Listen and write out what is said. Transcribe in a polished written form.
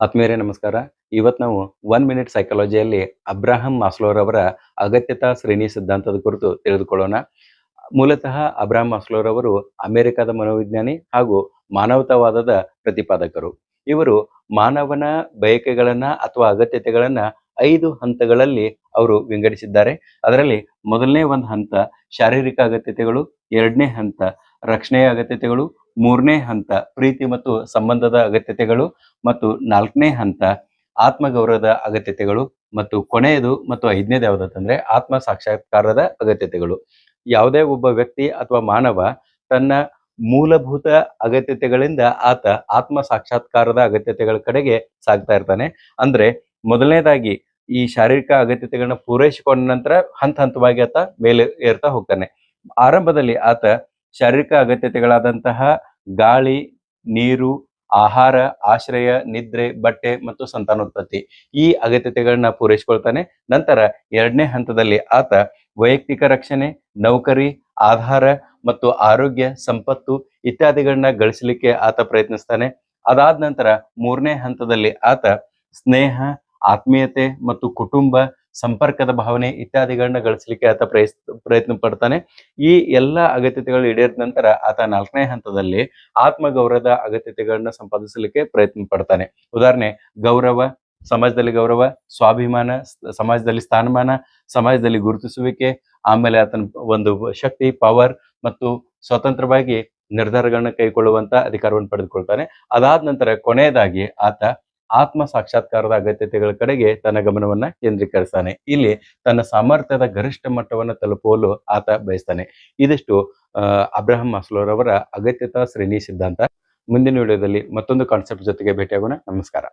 ಆತ್ಮೀಯರೇ ನಮಸ್ಕಾರ. ಇವತ್ತು ನಾವು 1 ಮಿನಿಟ್ ಸೈಕಾಲಜಿಯಲ್ಲಿ ಅಬ್ರಹಾಂ ಮಾಸ್ಲೋರವರ ಅಗತ್ಯತಾ ಶ್ರೇಣಿ ಸಿದ್ಧಾಂತದ ಕುರಿತು ತಿಳಿದುಕೊಳ್ಳೋಣ. ಮೂಲತಃ ಅಬ್ರಹಾಂ ಮಾಸ್ಲೋರವರು ಅಮೆರಿಕದ ಮನೋವಿಜ್ಞಾನಿ ಹಾಗೂ ಮಾನವತಾವಾದದ ಪ್ರತಿಪಾದಕರು. ಇವರು ಮಾನವನ ಬಯಕೆಗಳನ್ನ ಅಥವಾ ಅಗತ್ಯತೆಗಳನ್ನ 5 ಹಂತಗಳಲ್ಲಿ ಅವರು ವಿಂಗಡಿಸಿದ್ದಾರೆ. ಅದರಲ್ಲಿ ಮೊದಲನೇ ಒಂದು ಹಂತ ಶಾರೀರಿಕ ಅಗತ್ಯತೆಗಳು, 2ನೇ ಹಂತ ರಕ್ಷಣೆಯ ಅಗತ್ಯತೆಗಳು, 3ನೇ ಹಂತ ಪ್ರೀತಿ ಮತ್ತು ಸಂಬಂಧದ ಅಗತ್ಯತೆಗಳು ಮತ್ತು 4ನೇ ಹಂತ ಆತ್ಮಗೌರವದ ಅಗತ್ಯತೆಗಳು ಮತ್ತು ಕೊನೆಯದು ಮತ್ತು 5ನೇದು ಯಾವುದಂತಂದ್ರೆ ಆತ್ಮ ಸಾಕ್ಷಾತ್ಕಾರದ ಅಗತ್ಯತೆಗಳು. ಯಾವುದೇ ಒಬ್ಬ ವ್ಯಕ್ತಿ ಅಥವಾ ಮಾನವ ತನ್ನ ಮೂಲಭೂತ ಅಗತ್ಯತೆಗಳಿಂದ ಆತ ಆತ್ಮ ಸಾಕ್ಷಾತ್ಕಾರದ ಅಗತ್ಯತೆಗಳ ಕಡೆಗೆ ಸಾಗ್ತಾ ಇರ್ತಾನೆ. ಅಂದ್ರೆ ಮೊದಲನೇದಾಗಿ ಈ ಶಾರೀರಿಕ ಅಗತ್ಯತೆಗಳನ್ನ ಪೂರೈಸಿಕೊಂಡ ನಂತರ ಹಂತವಾಗಿ ಆತ ಮೇಲೆ ಏರ್ತಾ ಹೋಗ್ತಾನೆ. ಆರಂಭದಲ್ಲಿ ಆತ ಶಾರೀರಿಕ ಅಗತ್ಯತೆಗಳಾದಂತಹ ಗಾಳಿ, ನೀರು, ಆಹಾರ, ಆಶ್ರಯ, ನಿದ್ರೆ, ಬಟ್ಟೆ ಮತ್ತು ಸಂತಾನೋತ್ಪತ್ತಿ ಈ ಅಗತ್ಯತೆಗಳನ್ನ ಪೂರೈಸಿಕೊಳ್ತಾನೆ. ನಂತರ 2ನೇ ಹಂತದಲ್ಲಿ ಆತ ವೈಯಕ್ತಿಕ ರಕ್ಷಣೆ, ನೌಕರಿ, ಆಧಾರ ಮತ್ತು ಆರೋಗ್ಯ, ಸಂಪತ್ತು ಇತ್ಯಾದಿಗಳನ್ನ ಗಳಿಸಲಿಕ್ಕೆ ಆತ ಪ್ರಯತ್ನಿಸ್ತಾನೆ. ಅದಾದ ನಂತರ 3ನೇ ಹಂತದಲ್ಲಿ ಆತ ಸ್ನೇಹ, ಆತ್ಮೀಯತೆ ಮತ್ತು ಕುಟುಂಬ ಸಂಪರ್ಕದ ಭಾವನೆ ಇತ್ಯಾದಿಗಳನ್ನ ಗಳಿಸಲಿಕ್ಕೆ ಆತ ಪ್ರಯತ್ನ ಪಡ್ತಾನೆ. ಈ ಎಲ್ಲಾ ಅಗತ್ಯತೆಗಳು ಈಡೇರಿದ ನಂತರ ಆತ 4ನೇ ಹಂತದಲ್ಲಿ ಆತ್ಮಗೌರವದ ಅಗತ್ಯತೆಗಳನ್ನ ಸಂಪಾದಿಸಲಿಕ್ಕೆ ಪ್ರಯತ್ನ ಪಡ್ತಾನೆ. ಉದಾಹರಣೆ, ಗೌರವ, ಸಮಾಜದಲ್ಲಿ ಗೌರವ, ಸ್ವಾಭಿಮಾನ, ಸಮಾಜದಲ್ಲಿ ಸ್ಥಾನಮಾನ, ಸಮಾಜದಲ್ಲಿ ಗುರುತಿಸುವಿಕೆ, ಆಮೇಲೆ ಆತನ ಒಂದು ಶಕ್ತಿ, ಪವರ್ ಮತ್ತು ಸ್ವತಂತ್ರವಾಗಿ ನಿರ್ಧಾರಗಳನ್ನ ಕೈಗೊಳ್ಳುವಂತ ಅಧಿಕಾರವನ್ನು ಪಡೆದುಕೊಳ್ತಾನೆ. ಅದಾದ ನಂತರ ಕೊನೆಯದಾಗಿ ಆತ ಆತ್ಮ ಸಾಕ್ಷಾತ್ಕಾರದ ಅಗತ್ಯತೆಗಳ ಕಡೆಗೆ ತನ್ನ ಗಮನವನ್ನ ಕೇಂದ್ರೀಕರಿಸ್ತಾನೆ. ಇಲ್ಲಿ ತನ್ನ ಸಾಮರ್ಥ್ಯದ ಗರಿಷ್ಠ ಮಟ್ಟವನ್ನು ತಲುಪಲು ಆತ ಬಯಸ್ತಾನೆ. ಇದಿಷ್ಟು ಅಬ್ರಹಾಂ ಮಾಸ್ಲೋರವರ ಅಗತ್ಯತಾ ಶ್ರೇಣಿ ಸಿದ್ಧಾಂತ. ಮುಂದಿನ ವಿಡಿಯೋದಲ್ಲಿ ಮತ್ತೊಂದು ಕಾನ್ಸೆಪ್ಟ್ ಜೊತೆಗೆ ಭೇಟಿಯಾಗೋಣ. ನಮಸ್ಕಾರ.